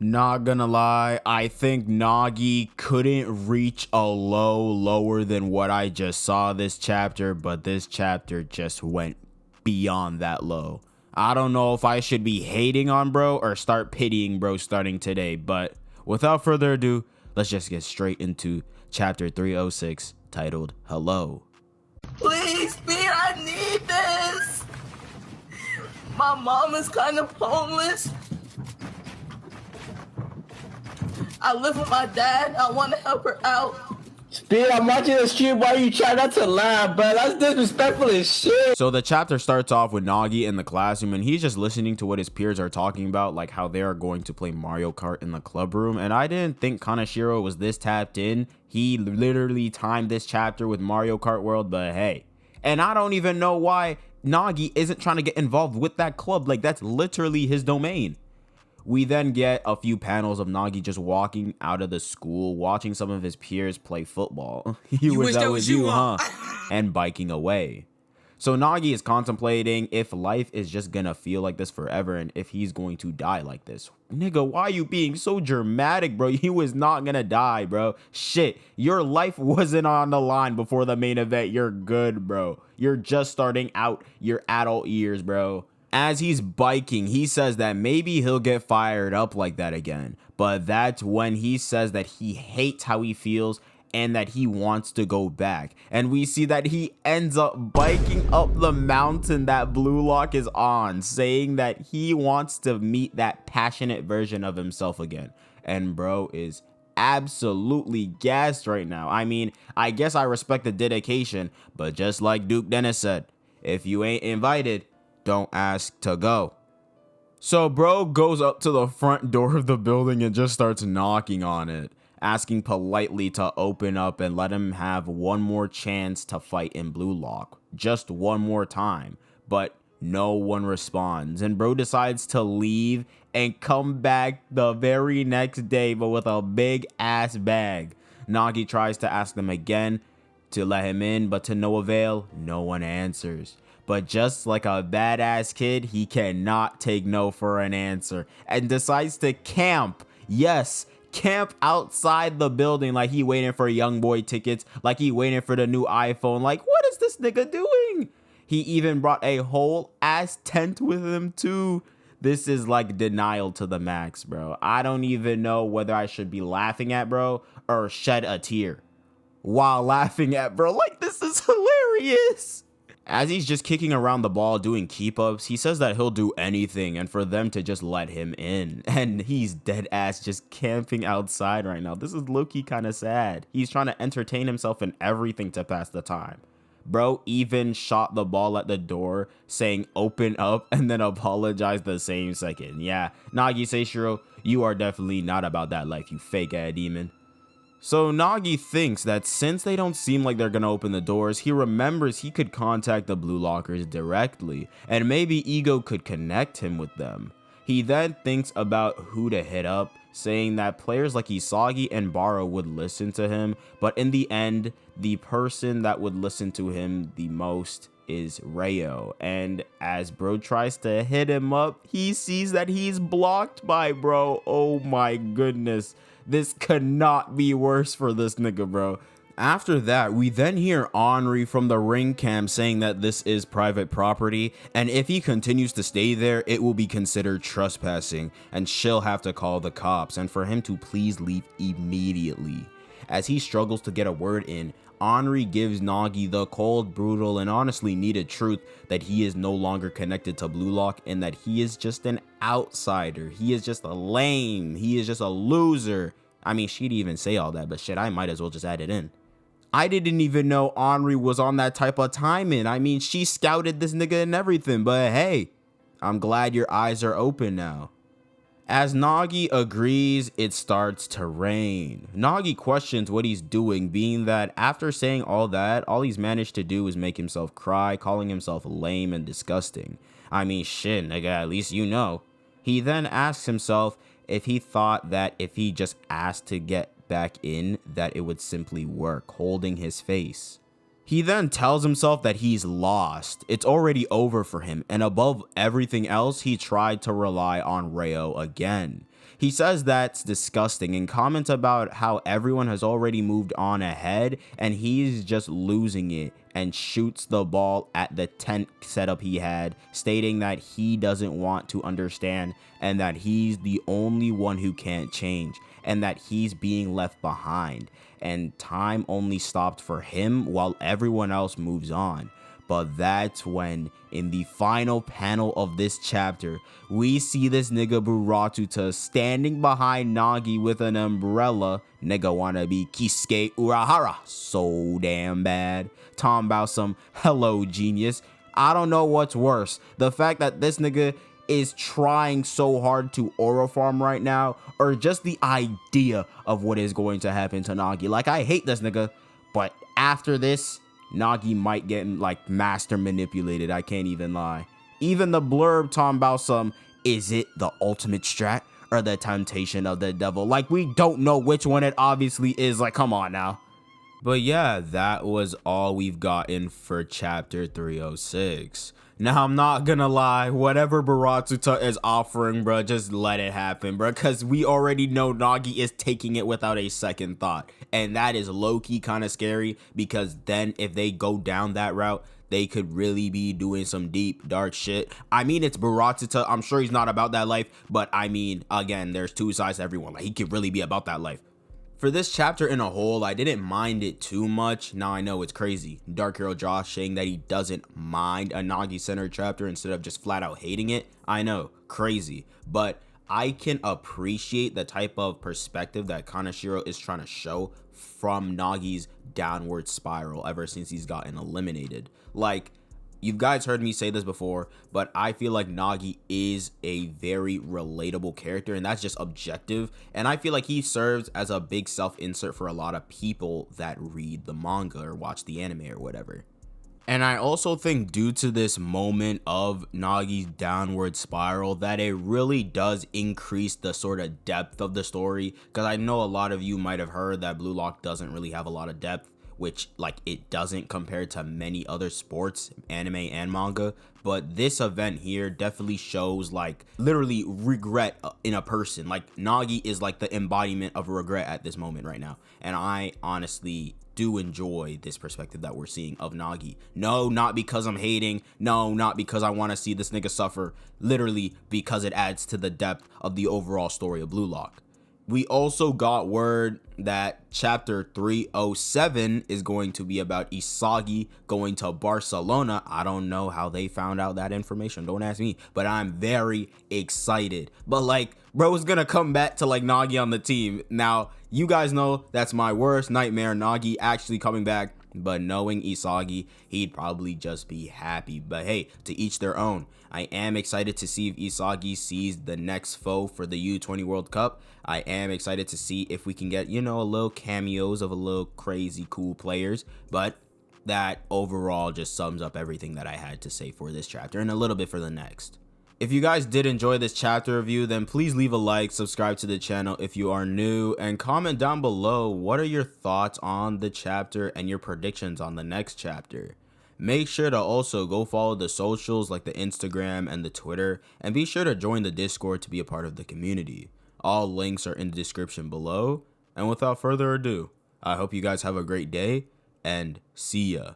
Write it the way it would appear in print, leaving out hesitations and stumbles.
Not gonna lie, I think Nagi couldn't reach a low lower than what I just saw this chapter, but this chapter just went beyond that low. I don't know if I should be hating on bro or start pitying bro starting today, but without further ado, let's just get straight into chapter 306 titled Hello. Please, Pete, I need this. My mom is kind of homeless. I live with my dad. I want to help her out. Speed, I'm watching the stream while you try not to laugh, bro. That's disrespectful as shit. So the chapter starts off with Nagi in the classroom, and he's just listening to what his peers are talking about, like how they are going to play Mario Kart in the club room. And I didn't think Kaneshiro was this tapped in. He literally timed this chapter with Mario Kart World, but hey. And I don't even know why Nagi isn't trying to get involved with that club. Like, that's literally his domain. We then get a few panels of Nagi just walking out of the school, watching some of his peers play football. You wish that was you, huh? And biking away. So Nagi is contemplating if life is just gonna feel like this forever and if he's going to die like this. Nigga, why are you being so dramatic, bro? He was not gonna die, bro. Shit, your life wasn't on the line before the main event. You're good, bro. You're just starting out your adult years, bro. As he's biking, he says that maybe he'll get fired up like that again. But that's when he says that he hates how he feels and that he wants to go back. And we see that he ends up biking up the mountain that Blue Lock is on, saying that he wants to meet that passionate version of himself again. And bro is absolutely gassed right now. I mean, I guess I respect the dedication, but just like Duke Dennis said, if you ain't invited, don't ask to go. So bro goes up to the front door of the building and just starts knocking on it, asking politely to open up and let him have one more chance to fight in Blue Lock. Just one more time. But no one responds. And bro decides to leave and come back the very next day, but with a big ass bag. Nagi tries to ask them again to let him in, but to no avail, no one answers. But just like a badass kid, he cannot take no for an answer and decides to camp. Yes, camp outside the building like he waiting for young boy tickets, like he waiting for the new iPhone. Like, what is this nigga doing? He even brought a whole ass tent with him too. This is like denial to the max, bro. I don't even know whether I should be laughing at bro or shed a tear while laughing at bro. Like, this is hilarious. As he's just kicking around the ball doing keep-ups, he says that he'll do anything and for them to just let him in. And he's dead ass just camping outside right now. This is low-key kind of sad. He's trying to entertain himself in everything to pass the time. Bro even shot the ball at the door saying open up and then apologized the same second. Yeah, Nagi Seishiro, you are definitely not about that life, you fake ass demon. So Nagi thinks that since they don't seem like they're gonna open the doors, he remembers he could contact the Blue Lockers directly, and maybe Ego could connect him with them. He then thinks about who to hit up, saying that players like Isagi and Barou would listen to him, but in the end, the person that would listen to him the most is Rayo. And as bro tries to hit him up, he sees that he's blocked by bro. Oh my goodness. This could not be worse for this nigga, bro. After that, we then hear Henri from the ring cam saying that this is private property, and if he continues to stay there, it will be considered trespassing, and she'll have to call the cops, and for him to please leave immediately. As he struggles to get a word in, Henri gives Nagi the cold, brutal, and honestly needed truth that he is no longer connected to Blue Lock and that he is just an outsider. He is just a lame. He is just a loser. I mean, she'd even say all that, but shit, I might as well just add it in. I didn't even know Henri was on that type of timing. I mean, she scouted this nigga and everything, but hey, I'm glad your eyes are open now. As Nagi agrees, it starts to rain. Nagi questions what he's doing, being that after saying all that, all he's managed to do is make himself cry, calling himself lame and disgusting. I mean, shit, nigga, at least you know. He then asks himself if he thought that if he just asked to get back in, that it would simply work, holding his face. He then tells himself that he's lost. It's already over for him, and above everything else, he tried to rely on Rayo again. He says that's disgusting and comments about how everyone has already moved on ahead and he's just losing it, and shoots the ball at the tent setup he had, stating that he doesn't want to understand and that he's the only one who can't change and that he's being left behind and time only stopped for him while everyone else moves on. But that's when, in the final panel of this chapter, we see this nigga Barou standing behind Nagi with an umbrella. Nigga wanna be Kisuke Urahara so damn bad. Talking about some hello genius. I don't know what's worse, the fact that this nigga is trying so hard to aura farm right now, or just the idea of what is going to happen to Nagi. Like, I hate this nigga, but after this, Nagi might get like master manipulated. I can't even lie. Even the blurb talking about some, is it the ultimate strat or the temptation of the devil? Like, we don't know which one it obviously is. Like, come on now. But yeah, that was all we've gotten for chapter 306. Now, I'm not gonna lie, whatever Barou is offering, bro, just let it happen, bro, because we already know Nagi is taking it without a second thought. And that is low-key kind of scary, because then if they go down that route, they could really be doing some deep, dark shit. I mean, it's Barou. I'm sure he's not about that life, but I mean, again, there's two sides to everyone. Like, he could really be about that life. For this chapter in a whole, I didn't mind it too much. Now I know it's crazy. DarkheroJosh saying that he doesn't mind a Nagi-centered chapter instead of just flat out hating it. I know, crazy. But I can appreciate the type of perspective that Kaneshiro is trying to show from Nagi's downward spiral ever since he's gotten eliminated. Like, you guys heard me say this before, but I feel like Nagi is a very relatable character, and that's just objective. And I feel like he serves as a big self-insert for a lot of people that read the manga or watch the anime or whatever. And I also think due to this moment of Nagi's downward spiral that it really does increase the sort of depth of the story, because I know a lot of you might have heard that Blue Lock doesn't really have a lot of depth, which like it doesn't compared to many other sports, anime and manga. But this event here definitely shows like literally regret in a person. Like, Nagi is like the embodiment of regret at this moment right now, and I honestly do enjoy this perspective that we're seeing of Nagi. No, not because I'm hating. No, not because I want to see this nigga suffer. Literally because it adds to the depth of the overall story of Blue Lock. We also got word that chapter 307 is going to be about Isagi going to Barcelona. I don't know how they found out that information. Don't ask me, but I'm very excited. But like, bro's gonna come back to like Nagi on the team. Now, you guys know that's my worst nightmare, Nagi actually coming back. But knowing Isagi, he'd probably just be happy. But hey, to each their own. I am excited to see if Isagi sees the next foe for the U20 World Cup. I am excited to see if we can get, you know, a little cameos of a little crazy cool players. But that overall just sums up everything that I had to say for this chapter and a little bit for the next. If you guys did enjoy this chapter review, then please leave a like, subscribe to the channel if you are new, and comment down below what are your thoughts on the chapter and your predictions on the next chapter. Make sure to also go follow the socials like the Instagram and the Twitter, and be sure to join the Discord to be a part of the community. All links are in the description below, and without further ado, I hope you guys have a great day, and see ya.